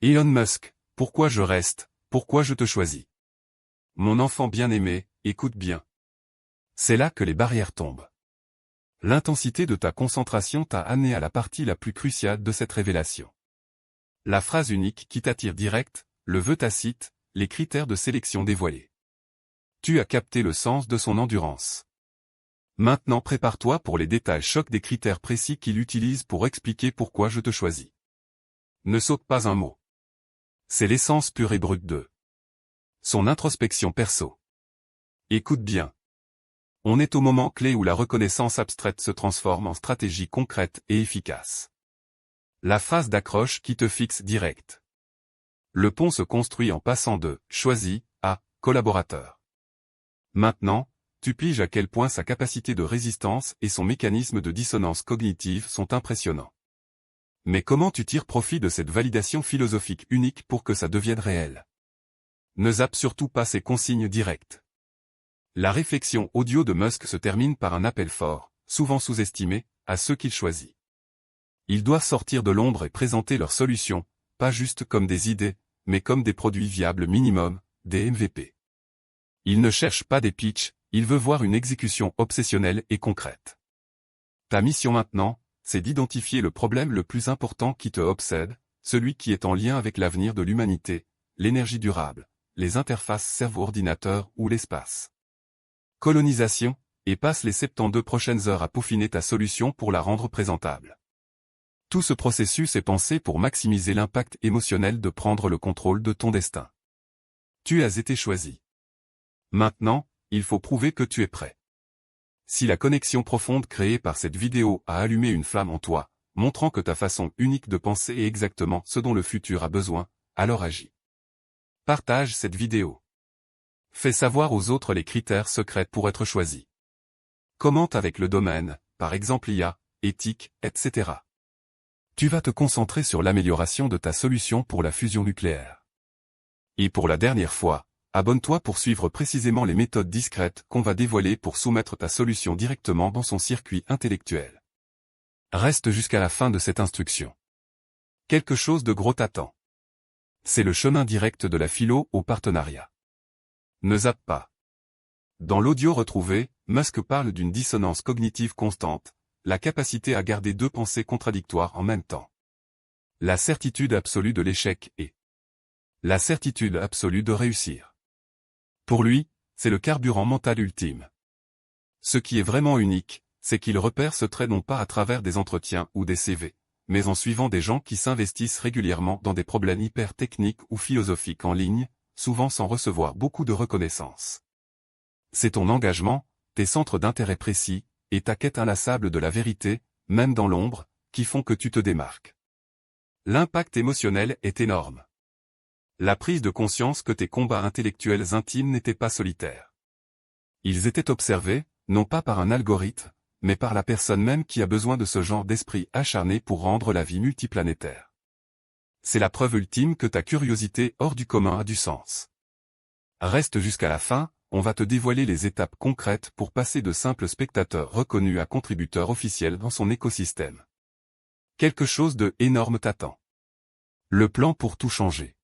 Elon Musk, pourquoi je reste, pourquoi je te choisis? Mon enfant bien-aimé, écoute bien. C'est là que les barrières tombent. L'intensité de ta concentration t'a amené à la partie la plus cruciale de cette révélation. La phrase unique qui t'attire direct, le vœu tacite, les critères de sélection dévoilés. Tu as capté le sens de son endurance. Maintenant prépare-toi pour les détails chocs des critères précis qu'il utilise pour expliquer pourquoi je te choisis. Ne saute pas un mot. C'est l'essence pure et brute de son introspection perso. Écoute bien. On est au moment clé où la reconnaissance abstraite se transforme en stratégie concrète et efficace. La phase d'accroche qui te fixe direct. Le pont se construit en passant de « choisi » à « collaborateur ». Maintenant, tu piges à quel point sa capacité de résistance et son mécanisme de dissonance cognitive sont impressionnants. Mais comment tu tires profit de cette validation philosophique unique pour que ça devienne réel? Ne zappe surtout pas ces consignes directes. La réflexion audio de Musk se termine par un appel fort, souvent sous-estimé, à ceux qu'il choisit. Ils doivent sortir de l'ombre et présenter leurs solutions, pas juste comme des idées, mais comme des produits viables minimum, des MVP. Il ne cherche pas des pitchs, il veut voir une exécution obsessionnelle et concrète. Ta mission maintenant, c'est d'identifier le problème le plus important qui te obsède, celui qui est en lien avec l'avenir de l'humanité, l'énergie durable, les interfaces cerveau-ordinateur ou l'espace. Colonisation, et passe les 72 prochaines heures à peaufiner ta solution pour la rendre présentable. Tout ce processus est pensé pour maximiser l'impact émotionnel de prendre le contrôle de ton destin. Tu as été choisi. Maintenant, il faut prouver que tu es prêt. Si la connexion profonde créée par cette vidéo a allumé une flamme en toi, montrant que ta façon unique de penser est exactement ce dont le futur a besoin, alors agis. Partage cette vidéo. Fais savoir aux autres les critères secrets pour être choisi. Commente avec le domaine, par exemple IA, éthique, etc. Tu vas te concentrer sur l'amélioration de ta solution pour la fusion nucléaire. Et pour la dernière fois, abonne-toi pour suivre précisément les méthodes discrètes qu'on va dévoiler pour soumettre ta solution directement dans son circuit intellectuel. Reste jusqu'à la fin de cette instruction. Quelque chose de gros t'attend. C'est le chemin direct de la philo au partenariat. Ne zappe pas. Dans l'audio retrouvé, Musk parle d'une dissonance cognitive constante, la capacité à garder deux pensées contradictoires en même temps. La certitude absolue de l'échec et la certitude absolue de réussir. Pour lui, c'est le carburant mental ultime. Ce qui est vraiment unique, c'est qu'il repère ce trait non pas à travers des entretiens ou des CV, mais en suivant des gens qui s'investissent régulièrement dans des problèmes hyper techniques ou philosophiques en ligne, souvent sans recevoir beaucoup de reconnaissance. C'est ton engagement, tes centres d'intérêt précis, et ta quête inlassable de la vérité, même dans l'ombre, qui font que tu te démarques. L'impact émotionnel est énorme. La prise de conscience que tes combats intellectuels intimes n'étaient pas solitaires. Ils étaient observés, non pas par un algorithme, mais par la personne même qui a besoin de ce genre d'esprit acharné pour rendre la vie multiplanétaire. C'est la preuve ultime que ta curiosité hors du commun a du sens. Reste jusqu'à la fin, on va te dévoiler les étapes concrètes pour passer de simple spectateur reconnu à contributeur officiel dans son écosystème. Quelque chose de énorme t'attend. Le plan pour tout changer.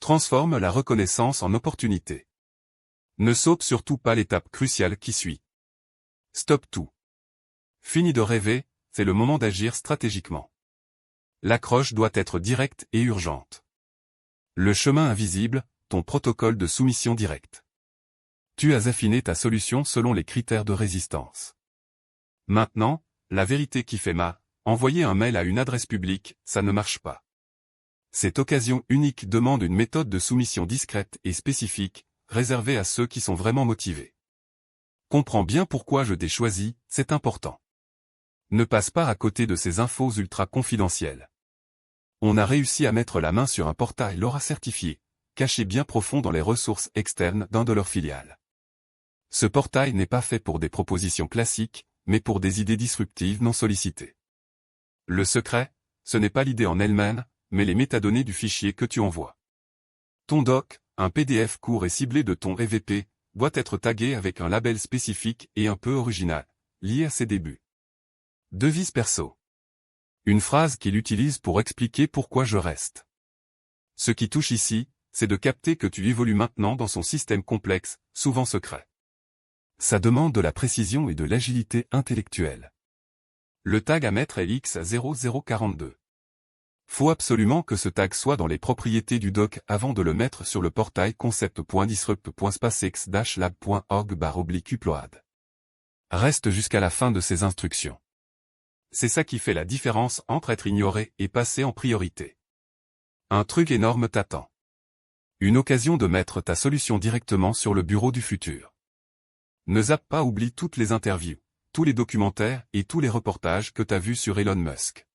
Transforme la reconnaissance en opportunité. Ne saute surtout pas l'étape cruciale qui suit. Stop tout. Fini de rêver, c'est le moment d'agir stratégiquement. L'accroche doit être directe et urgente. Le chemin invisible, ton protocole de soumission directe. Tu as affiné ta solution selon les critères de résistance. Maintenant, la vérité qui fait mal, envoyer un mail à une adresse publique, ça ne marche pas. Cette occasion unique demande une méthode de soumission discrète et spécifique, réservée à ceux qui sont vraiment motivés. Comprends bien pourquoi je t'ai choisi, c'est important. Ne passe pas à côté de ces infos ultra confidentielles. On a réussi à mettre la main sur un portail LoRa certifié, caché bien profond dans les ressources externes d'un de leurs filiales. Ce portail n'est pas fait pour des propositions classiques, mais pour des idées disruptives non sollicitées. Le secret, ce n'est pas l'idée en elle-même, mais les métadonnées du fichier que tu envoies. Ton doc, un PDF court et ciblé de ton EVP, doit être tagué avec un label spécifique et un peu original, lié à ses débuts. Devise perso. Une phrase qu'il utilise pour expliquer pourquoi je reste. Ce qui touche ici, c'est de capter que tu évolues maintenant dans son système complexe, souvent secret. Ça demande de la précision et de l'agilité intellectuelle. Le tag à mettre est X0042. Faut absolument que ce tag soit dans les propriétés du doc avant de le mettre sur le portail concept.disrupt.spacex-lab.org/upload. Reste jusqu'à la fin de ces instructions. C'est ça qui fait la différence entre être ignoré et passer en priorité. Un truc énorme t'attend. Une occasion de mettre ta solution directement sur le bureau du futur. Ne zappe pas, oublie toutes les interviews, tous les documentaires et tous les reportages que t'as vus sur Elon Musk.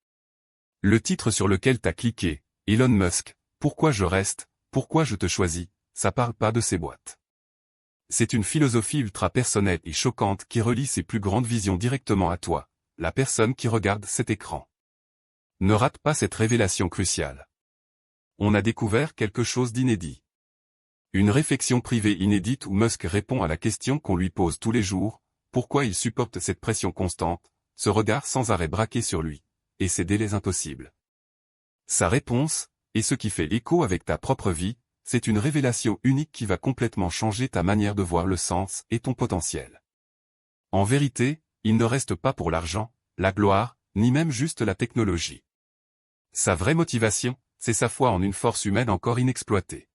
Le titre sur lequel t'as cliqué, Elon Musk, pourquoi je reste, pourquoi je te choisis, ça parle pas de ces boîtes. C'est une philosophie ultra personnelle et choquante qui relie ses plus grandes visions directement à toi, la personne qui regarde cet écran. Ne rate pas cette révélation cruciale. On a découvert quelque chose d'inédit. Une réflexion privée inédite où Musk répond à la question qu'on lui pose tous les jours, pourquoi il supporte cette pression constante, ce regard sans arrêt braqué sur lui, et ces délais impossibles. Sa réponse, et ce qui fait l'écho avec ta propre vie, c'est une révélation unique qui va complètement changer ta manière de voir le sens et ton potentiel. En vérité, il ne reste pas pour l'argent, la gloire, ni même juste la technologie. Sa vraie motivation, c'est sa foi en une force humaine encore inexploitée.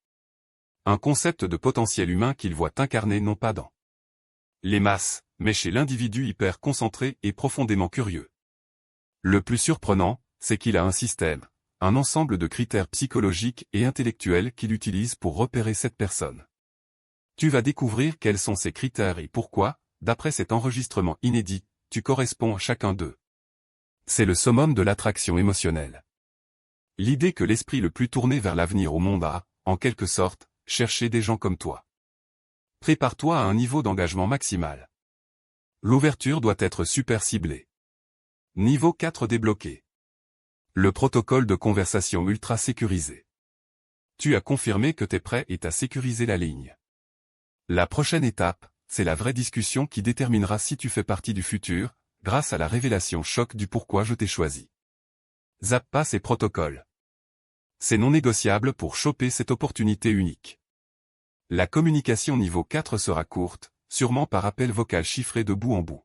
Un concept de potentiel humain qu'il voit incarné non pas dans les masses, mais chez l'individu hyper concentré et profondément curieux. Le plus surprenant, c'est qu'il a un système, un ensemble de critères psychologiques et intellectuels qu'il utilise pour repérer cette personne. Tu vas découvrir quels sont ces critères et pourquoi, d'après cet enregistrement inédit, tu corresponds à chacun d'eux. C'est le summum de l'attraction émotionnelle. L'idée que l'esprit le plus tourné vers l'avenir au monde a, en quelque sorte, cherché des gens comme toi. Prépare-toi à un niveau d'engagement maximal. L'ouverture doit être super ciblée. Niveau 4 débloqué. Le protocole de conversation ultra sécurisé. Tu as confirmé que t'es prêt et t'as sécurisé la ligne. La prochaine étape, c'est la vraie discussion qui déterminera si tu fais partie du futur, grâce à la révélation choc du pourquoi je t'ai choisi. Zappe pas ces protocoles. C'est non négociable pour choper cette opportunité unique. La communication niveau 4 sera courte, sûrement par appel vocal chiffré de bout en bout.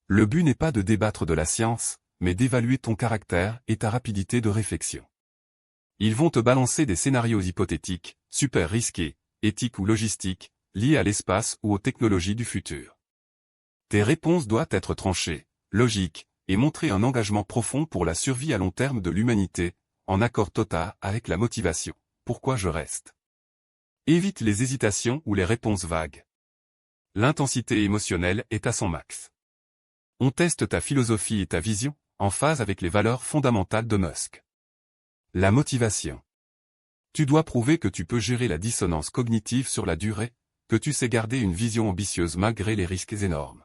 Le but n'est pas de débattre de la science, mais d'évaluer ton caractère et ta rapidité de réflexion. Ils vont te balancer des scénarios hypothétiques, super risqués, éthiques ou logistiques, liés à l'espace ou aux technologies du futur. Tes réponses doivent être tranchées, logiques, et montrer un engagement profond pour la survie à long terme de l'humanité, en accord total avec la motivation. Pourquoi je reste? Évite les hésitations ou les réponses vagues. L'intensité émotionnelle est à son max. On teste ta philosophie et ta vision, en phase avec les valeurs fondamentales de Musk. La motivation. Tu dois prouver que tu peux gérer la dissonance cognitive sur la durée, que tu sais garder une vision ambitieuse malgré les risques énormes.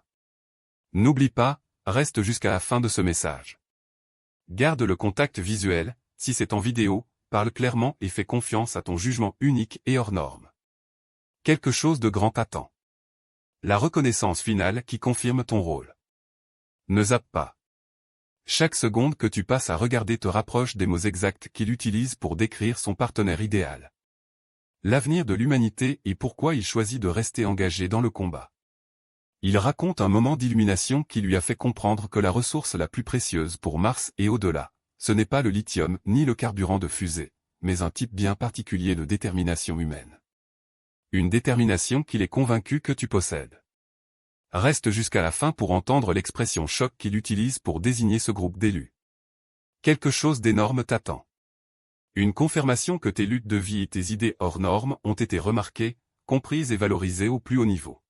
N'oublie pas, reste jusqu'à la fin de ce message. Garde le contact visuel, si c'est en vidéo, parle clairement et fais confiance à ton jugement unique et hors norme. Quelque chose de grand t'attend. La reconnaissance finale qui confirme ton rôle. Ne zappe pas. Chaque seconde que tu passes à regarder te rapproche des mots exacts qu'il utilise pour décrire son partenaire idéal. L'avenir de l'humanité et pourquoi il choisit de rester engagé dans le combat. Il raconte un moment d'illumination qui lui a fait comprendre que la ressource la plus précieuse pour Mars et au-delà, ce n'est pas le lithium ni le carburant de fusée, mais un type bien particulier de détermination humaine. Une détermination qu'il est convaincu que tu possèdes. Reste jusqu'à la fin pour entendre l'expression choc qu'il utilise pour désigner ce groupe d'élus. Quelque chose d'énorme t'attend. Une confirmation que tes luttes de vie et tes idées hors normes ont été remarquées, comprises et valorisées au plus haut niveau.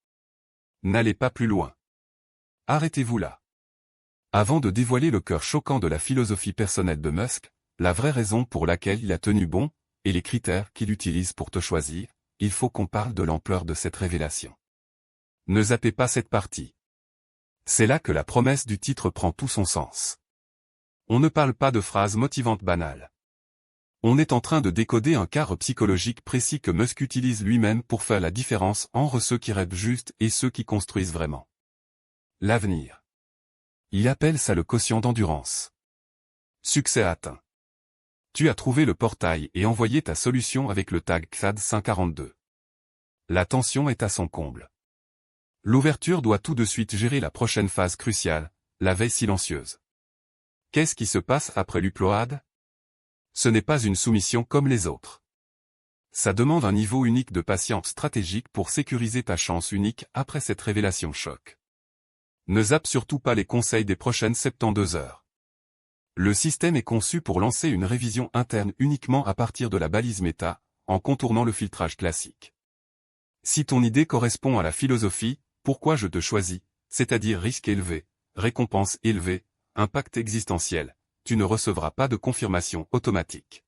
N'allez pas plus loin. Arrêtez-vous là. Avant de dévoiler le cœur choquant de la philosophie personnelle de Musk, la vraie raison pour laquelle il a tenu bon, et les critères qu'il utilise pour te choisir, il faut qu'on parle de l'ampleur de cette révélation. Ne zappez pas cette partie. C'est là que la promesse du titre prend tout son sens. On ne parle pas de phrases motivantes banales. On est en train de décoder un cadre psychologique précis que Musk utilise lui-même pour faire la différence entre ceux qui rêvent juste et ceux qui construisent vraiment. L'avenir. Il appelle ça le quotient d'endurance. Succès atteint. Tu as trouvé le portail et envoyé ta solution avec le tag XAD542. La tension est à son comble. L'ouverture doit tout de suite gérer la prochaine phase cruciale, la veille silencieuse. Qu'est-ce qui se passe après l'upload? Ce n'est pas une soumission comme les autres. Ça demande un niveau unique de patience stratégique pour sécuriser ta chance unique après cette révélation choc. Ne zappe surtout pas les conseils des prochaines 72 heures. Le système est conçu pour lancer une révision interne uniquement à partir de la balise méta, en contournant le filtrage classique. Si ton idée correspond à la philosophie, pourquoi je te choisis, c'est-à-dire risque élevé, récompense élevée, impact existentiel, tu ne recevras pas de confirmation automatique.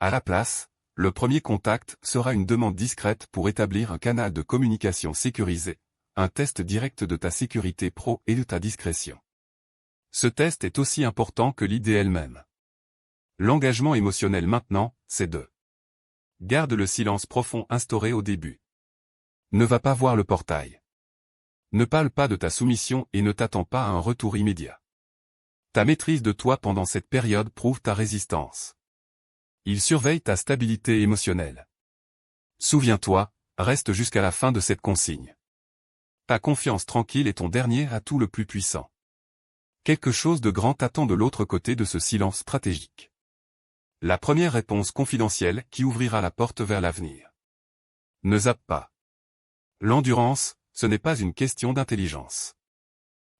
À la place, le premier contact sera une demande discrète pour établir un canal de communication sécurisé, un test direct de ta sécurité pro et de ta discrétion. Ce test est aussi important que l'idée elle-même. L'engagement émotionnel maintenant, c'est de garde le silence profond instauré au début. Ne va pas voir le portail. Ne parle pas de ta soumission et ne t'attends pas à un retour immédiat. Ta maîtrise de toi pendant cette période prouve ta résistance. Il surveille ta stabilité émotionnelle. Souviens-toi, reste jusqu'à la fin de cette consigne. Ta confiance tranquille est ton dernier atout le plus puissant. Quelque chose de grand t'attend de l'autre côté de ce silence stratégique. La première réponse confidentielle qui ouvrira la porte vers l'avenir. Ne zappe pas. L'endurance, ce n'est pas une question d'intelligence.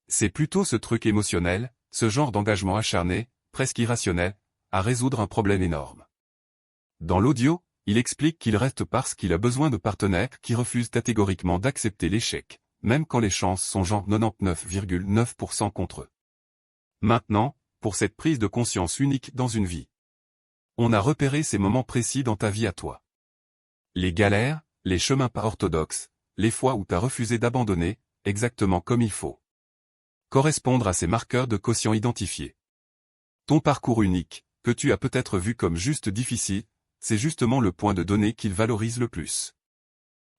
C'est plutôt ce truc émotionnel, ce genre d'engagement acharné, presque irrationnel, à résoudre un problème énorme. Dans l'audio, il explique qu'il reste parce qu'il a besoin de partenaires qui refusent catégoriquement d'accepter l'échec, même quand les chances sont genre 99,9% contre eux. Maintenant, pour cette prise de conscience unique dans une vie. On a repéré ces moments précis dans ta vie à toi. Les galères, les chemins pas orthodoxes, les fois où t'as refusé d'abandonner, exactement comme il faut. Correspondre à ces marqueurs de quotient identifiés. Ton parcours unique, que tu as peut-être vu comme juste difficile, c'est justement le point de données qu'il valorise le plus.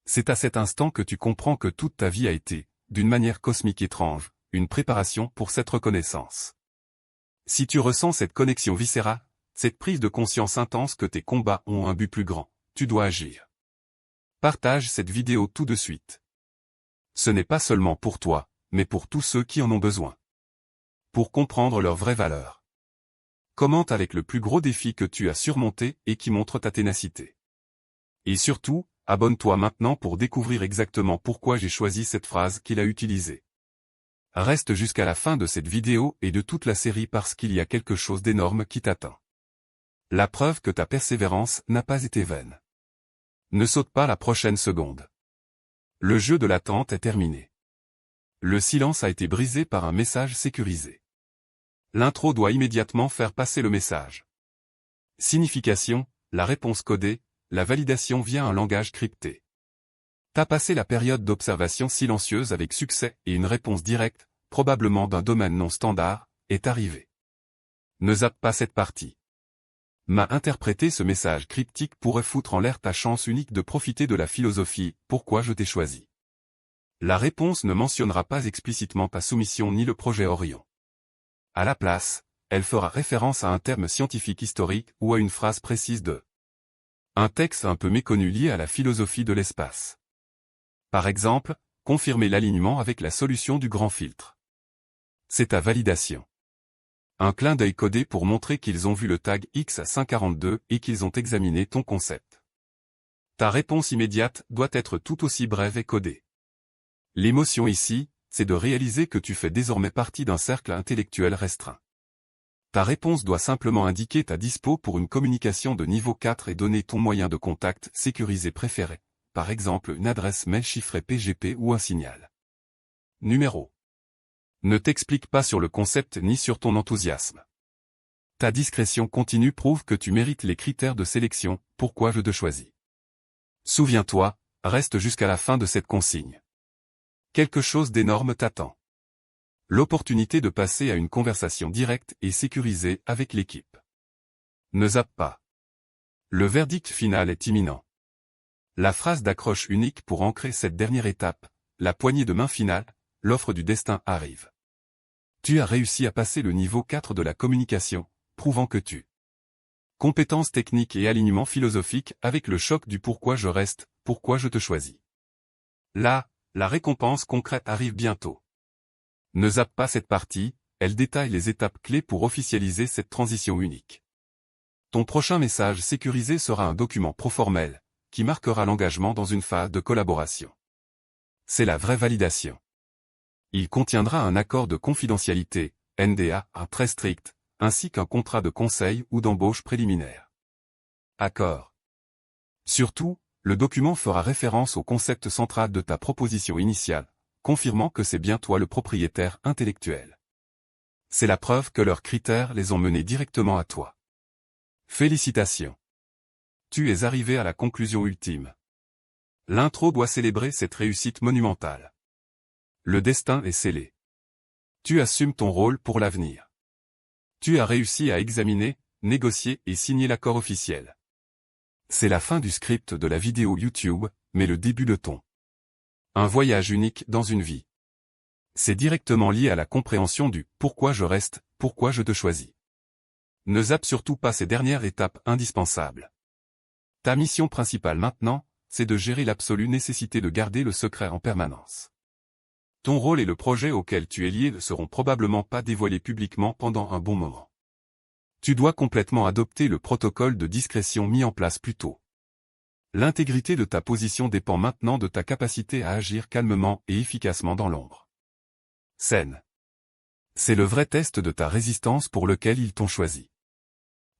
C'est à cet instant que tu comprends que toute ta vie a été, d'une manière cosmique étrange, une préparation pour cette reconnaissance. Si tu ressens cette connexion viscérale, cette prise de conscience intense que tes combats ont un but plus grand, tu dois agir. Partage cette vidéo tout de suite. Ce n'est pas seulement pour toi, mais pour tous ceux qui en ont besoin. Pour comprendre leur vraie valeur. Commente avec le plus gros défi que tu as surmonté et qui montre ta ténacité. Et surtout, abonne-toi maintenant pour découvrir exactement pourquoi j'ai choisi cette phrase qu'il a utilisée. Reste jusqu'à la fin de cette vidéo et de toute la série parce qu'il y a quelque chose d'énorme qui t'attend. La preuve que ta persévérance n'a pas été vaine. Ne saute pas la prochaine seconde. Le jeu de l'attente est terminé. Le silence a été brisé par un message sécurisé. L'intro doit immédiatement faire passer le message. Signification, la réponse codée, la validation via un langage crypté. T'as passé la période d'observation silencieuse avec succès et une réponse directe, probablement d'un domaine non standard, est arrivée. Ne zappe pas cette partie. M'a interprété ce message cryptique pourrait foutre en l'air ta chance unique de profiter de la philosophie, pourquoi je t'ai choisi. La réponse ne mentionnera pas explicitement ta soumission ni le projet Orion. À la place, elle fera référence à un terme scientifique historique ou à une phrase précise de un texte un peu méconnu lié à la philosophie de l'espace. Par exemple, confirmer l'alignement avec la solution du grand filtre. C'est ta validation. Un clin d'œil codé pour montrer qu'ils ont vu le tag X542 et qu'ils ont examiné ton concept. Ta réponse immédiate doit être tout aussi brève et codée. L'émotion ici, c'est de réaliser que tu fais désormais partie d'un cercle intellectuel restreint. Ta réponse doit simplement indiquer ta dispo pour une communication de niveau 4 et donner ton moyen de contact sécurisé préféré, par exemple une adresse mail chiffrée PGP ou un signal. Numéro. Ne t'explique pas sur le concept ni sur ton enthousiasme. Ta discrétion continue prouve que tu mérites les critères de sélection, pourquoi je te choisis. Souviens-toi, reste jusqu'à la fin de cette consigne. Quelque chose d'énorme t'attend. L'opportunité de passer à une conversation directe et sécurisée avec l'équipe. Ne zappe pas. Le verdict final est imminent. La phrase d'accroche unique pour ancrer cette dernière étape, la poignée de main finale, l'offre du destin arrive. Tu as réussi à passer le niveau 4 de la communication, prouvant que tu Compétences techniques et alignement philosophique avec le choc du pourquoi je reste, pourquoi je te choisis. Là, la récompense concrète arrive bientôt. Ne zappe pas cette partie, elle détaille les étapes clés pour officialiser cette transition unique. Ton prochain message sécurisé sera un document proformel, qui marquera l'engagement dans une phase de collaboration. C'est la vraie validation. Il contiendra un accord de confidentialité, NDA, très strict, ainsi qu'un contrat de conseil ou d'embauche préliminaire. Accord. Surtout, le document fera référence au concept central de ta proposition initiale, confirmant que c'est bien toi le propriétaire intellectuel. C'est la preuve que leurs critères les ont menés directement à toi. Félicitations. Tu es arrivé à la conclusion ultime. L'intro doit célébrer cette réussite monumentale. Le destin est scellé. Tu assumes ton rôle pour l'avenir. Tu as réussi à examiner, négocier et signer l'accord officiel. C'est la fin du script de la vidéo YouTube, mais le début de ton. Un voyage unique dans une vie. C'est directement lié à la compréhension du « pourquoi je reste, pourquoi je te choisis ». Ne zappe surtout pas ces dernières étapes indispensables. Ta mission principale maintenant, c'est de gérer l'absolue nécessité de garder le secret en permanence. Ton rôle et le projet auquel tu es lié ne seront probablement pas dévoilés publiquement pendant un bon moment. Tu dois complètement adopter le protocole de discrétion mis en place plus tôt. L'intégrité de ta position dépend maintenant de ta capacité à agir calmement et efficacement dans l'ombre. Scène. C'est le vrai test de ta résistance pour lequel ils t'ont choisi.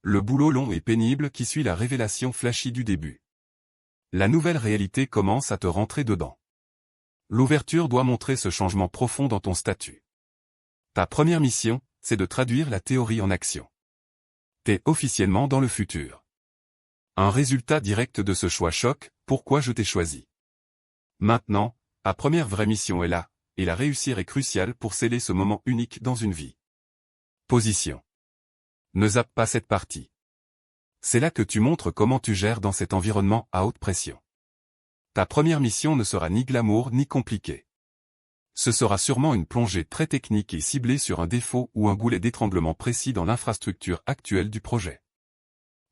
Le boulot long et pénible qui suit la révélation flashy du début. La nouvelle réalité commence à te rentrer dedans. L'ouverture doit montrer ce changement profond dans ton statut. Ta première mission, c'est de traduire la théorie en action. T'es officiellement dans le futur. Un résultat direct de ce choix choc, pourquoi je t'ai choisi. Maintenant, ta première vraie mission est là, et la réussir est cruciale pour sceller ce moment unique dans une vie. Position. Ne zappe pas cette partie. C'est là que tu montres comment tu gères dans cet environnement à haute pression. Ta première mission ne sera ni glamour ni compliquée. Ce sera sûrement une plongée très technique et ciblée sur un défaut ou un goulet d'étranglement précis dans l'infrastructure actuelle du projet.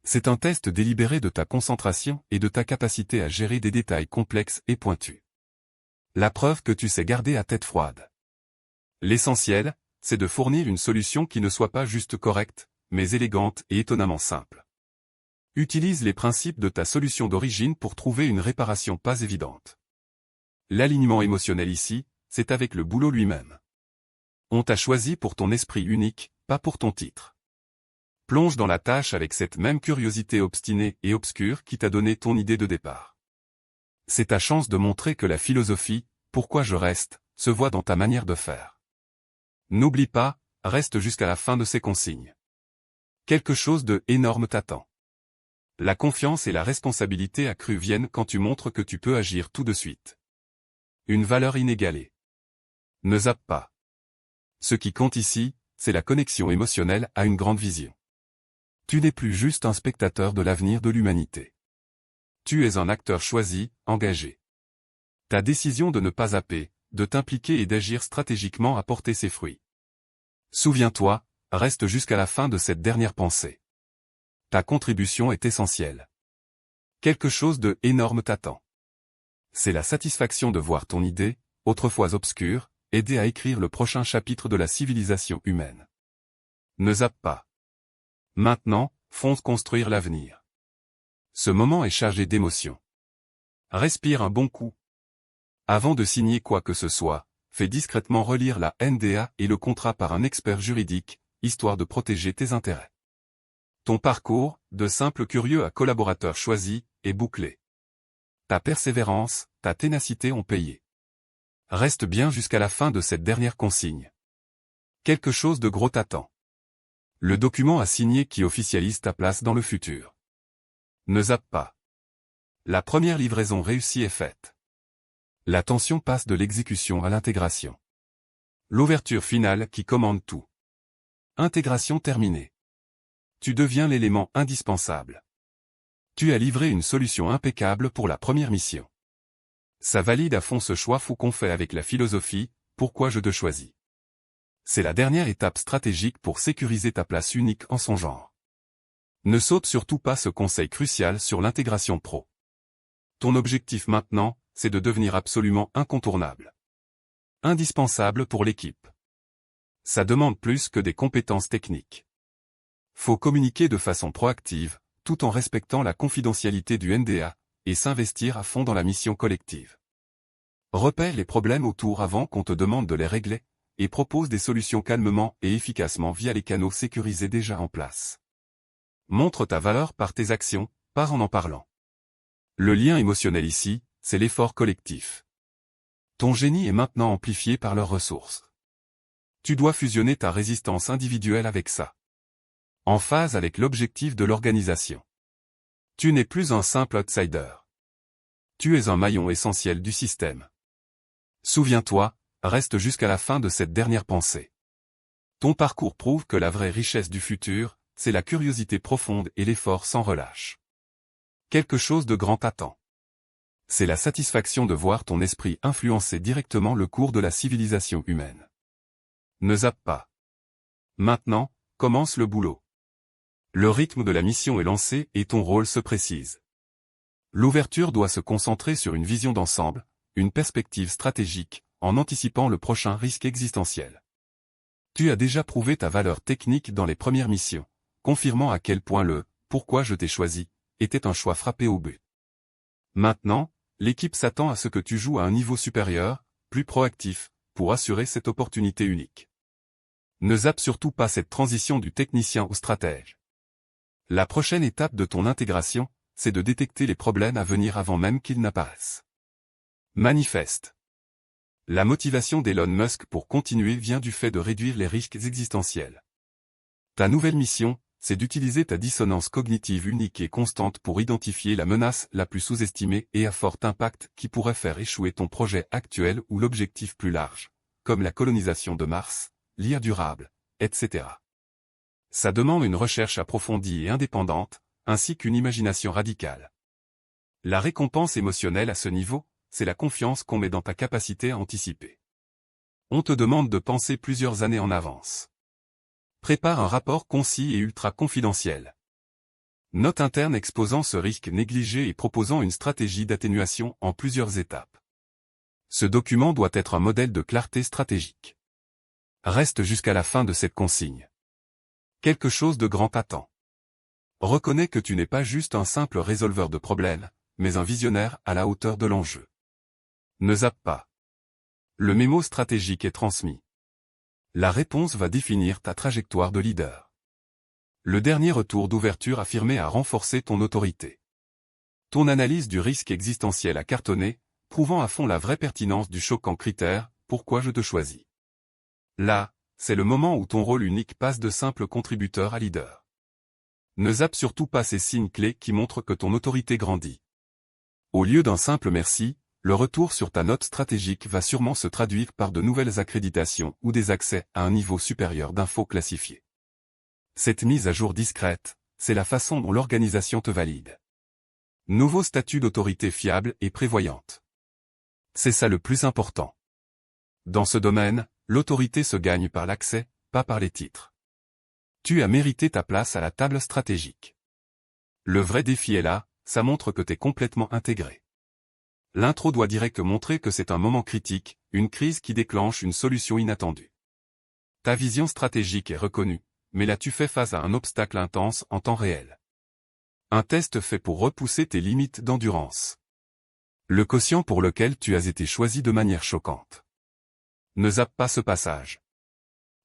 C'est un test délibéré de ta concentration et de ta capacité à gérer des détails complexes et pointus. La preuve que tu sais garder à tête froide. L'essentiel, c'est de fournir une solution qui ne soit pas juste correcte, mais élégante et étonnamment simple. Utilise les principes de ta solution d'origine pour trouver une réparation pas évidente. L'alignement émotionnel ici, c'est avec le boulot lui-même. On t'a choisi pour ton esprit unique, pas pour ton titre. Plonge dans la tâche avec cette même curiosité obstinée et obscure qui t'a donné ton idée de départ. C'est ta chance de montrer que la philosophie, pourquoi je reste, se voit dans ta manière de faire. N'oublie pas, reste jusqu'à la fin de ces consignes. Quelque chose de énorme t'attend. La confiance et la responsabilité accrue viennent quand tu montres que tu peux agir tout de suite. Une valeur inégalée. Ne zappe pas. Ce qui compte ici, c'est la connexion émotionnelle à une grande vision. Tu n'es plus juste un spectateur de l'avenir de l'humanité. Tu es un acteur choisi, engagé. Ta décision de ne pas zapper, de t'impliquer et d'agir stratégiquement a porté ses fruits. Souviens-toi, reste jusqu'à la fin de cette dernière pensée. Ta contribution est essentielle. Quelque chose de énorme t'attend. C'est la satisfaction de voir ton idée, autrefois obscure, aider à écrire le prochain chapitre de la civilisation humaine. Ne zappe pas. Maintenant, fonce construire l'avenir. Ce moment est chargé d'émotions. Respire un bon coup. Avant de signer quoi que ce soit, fais discrètement relire la NDA et le contrat par un expert juridique, histoire de protéger tes intérêts. Ton parcours, de simple curieux à collaborateur choisi, est bouclé. Ta persévérance, ta ténacité ont payé. Reste bien jusqu'à la fin de cette dernière consigne. Quelque chose de gros t'attend. Le document à signer qui officialise ta place dans le futur. Ne zappe pas. La première livraison réussie est faite. La tension passe de l'exécution à l'intégration. L'ouverture finale qui commande tout. Intégration terminée. Tu deviens l'élément indispensable. Tu as livré une solution impeccable pour la première mission. Ça valide à fond ce choix fou qu'on fait avec la philosophie, pourquoi je te choisis. C'est la dernière étape stratégique pour sécuriser ta place unique en son genre. Ne saute surtout pas ce conseil crucial sur l'intégration pro. Ton objectif maintenant, c'est de devenir absolument incontournable. Indispensable pour l'équipe. Ça demande plus que des compétences techniques. Faut communiquer de façon proactive, tout en respectant la confidentialité du NDA, et s'investir à fond dans la mission collective. Repère les problèmes autour avant qu'on te demande de les régler, et propose des solutions calmement et efficacement via les canaux sécurisés déjà en place. Montre ta valeur par tes actions, pas en parlant. Le lien émotionnel ici, c'est l'effort collectif. Ton génie est maintenant amplifié par leurs ressources. Tu dois fusionner ta résistance individuelle avec ça. En phase avec l'objectif de l'organisation. Tu n'es plus un simple outsider. Tu es un maillon essentiel du système. Souviens-toi, reste jusqu'à la fin de cette dernière pensée. Ton parcours prouve que la vraie richesse du futur, c'est la curiosité profonde et l'effort sans relâche. Quelque chose de grand t'attend. C'est la satisfaction de voir ton esprit influencer directement le cours de la civilisation humaine. Ne zappe pas. Maintenant, commence le boulot. Le rythme de la mission est lancé et ton rôle se précise. L'ouverture doit se concentrer sur une vision d'ensemble, une perspective stratégique, en anticipant le prochain risque existentiel. Tu as déjà prouvé ta valeur technique dans les premières missions, confirmant à quel point le « pourquoi je t'ai choisi » était un choix frappé au but. Maintenant, l'équipe s'attend à ce que tu joues à un niveau supérieur, plus proactif, pour assurer cette opportunité unique. Ne zappe surtout pas cette transition du technicien au stratège. La prochaine étape de ton intégration, c'est de détecter les problèmes à venir avant même qu'ils n'apparaissent. Manifeste. La motivation d'Elon Musk pour continuer vient du fait de réduire les risques existentiels. Ta nouvelle mission, c'est d'utiliser ta dissonance cognitive unique et constante pour identifier la menace la plus sous-estimée et à fort impact qui pourrait faire échouer ton projet actuel ou l'objectif plus large, comme la colonisation de Mars, l'IA durable, etc. Ça demande une recherche approfondie et indépendante, ainsi qu'une imagination radicale. La récompense émotionnelle à ce niveau, c'est la confiance qu'on met dans ta capacité à anticiper. On te demande de penser plusieurs années en avance. Prépare un rapport concis et ultra confidentiel. Note interne exposant ce risque négligé et proposant une stratégie d'atténuation en plusieurs étapes. Ce document doit être un modèle de clarté stratégique. Reste jusqu'à la fin de cette consigne. Quelque chose de grand t'attend. Reconnais que tu n'es pas juste un simple résolveur de problèmes, mais un visionnaire à la hauteur de l'enjeu. Ne zappe pas. Le mémo stratégique est transmis. La réponse va définir ta trajectoire de leader. Le dernier retour d'ouverture affirmé a renforcé ton autorité. Ton analyse du risque existentiel a cartonné, prouvant à fond la vraie pertinence du choquant critère « Pourquoi je te choisis ». Là, c'est le moment où ton rôle unique passe de simple contributeur à leader. Ne zappe surtout pas ces signes clés qui montrent que ton autorité grandit. Au lieu d'un simple merci, le retour sur ta note stratégique va sûrement se traduire par de nouvelles accréditations ou des accès à un niveau supérieur d'infos classifiées. Cette mise à jour discrète, c'est la façon dont l'organisation te valide. Nouveau statut d'autorité fiable et prévoyante. C'est ça le plus important. Dans ce domaine, l'autorité se gagne par l'accès, pas par les titres. Tu as mérité ta place à la table stratégique. Le vrai défi est là, ça montre que t'es complètement intégré. L'intro doit direct montrer que c'est un moment critique, une crise qui déclenche une solution inattendue. Ta vision stratégique est reconnue, mais là tu fais face à un obstacle intense en temps réel. Un test fait pour repousser tes limites d'endurance. Le quotient pour lequel tu as été choisi de manière choquante. Ne zappe pas ce passage.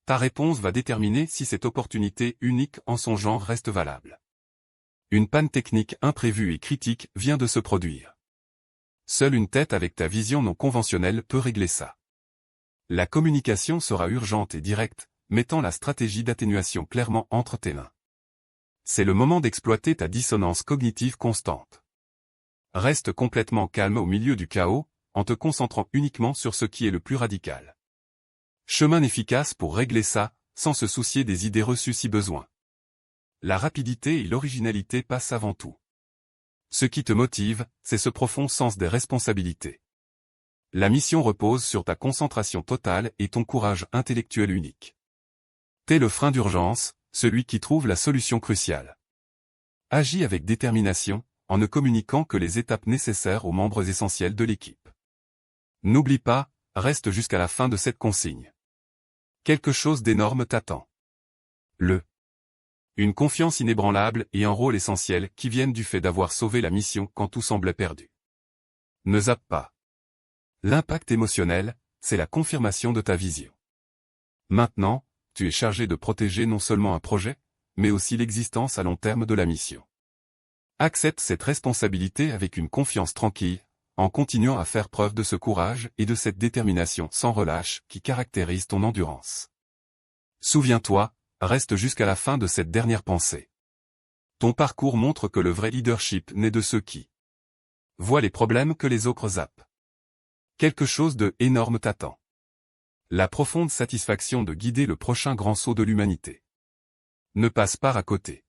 Ta réponse va déterminer si cette opportunité unique en son genre reste valable. Une panne technique imprévue et critique vient de se produire. Seule une tête avec ta vision non conventionnelle peut régler ça. La communication sera urgente et directe, mettant la stratégie d'atténuation clairement entre tes mains. C'est le moment d'exploiter ta dissonance cognitive constante. Reste complètement calme au milieu du chaos, en te concentrant uniquement sur ce qui est le plus radical. Chemin efficace pour régler ça, sans se soucier des idées reçues si besoin. La rapidité et l'originalité passent avant tout. Ce qui te motive, c'est ce profond sens des responsabilités. La mission repose sur ta concentration totale et ton courage intellectuel unique. T'es le frein d'urgence, celui qui trouve la solution cruciale. Agis avec détermination, en ne communiquant que les étapes nécessaires aux membres essentiels de l'équipe. N'oublie pas, reste jusqu'à la fin de cette consigne. Quelque chose d'énorme t'attend. Une confiance inébranlable et un rôle essentiel qui viennent du fait d'avoir sauvé la mission quand tout semblait perdu. Ne zappe pas. L'impact émotionnel, c'est la confirmation de ta vision. Maintenant, tu es chargé de protéger non seulement un projet, mais aussi l'existence à long terme de la mission. Accepte cette responsabilité avec une confiance tranquille, en continuant à faire preuve de ce courage et de cette détermination sans relâche qui caractérise ton endurance. Souviens-toi, reste jusqu'à la fin de cette dernière pensée. Ton parcours montre que le vrai leadership naît de ceux qui voient les problèmes que les autres zappent. Quelque chose de énorme t'attend. La profonde satisfaction de guider le prochain grand saut de l'humanité. Ne passe pas à côté.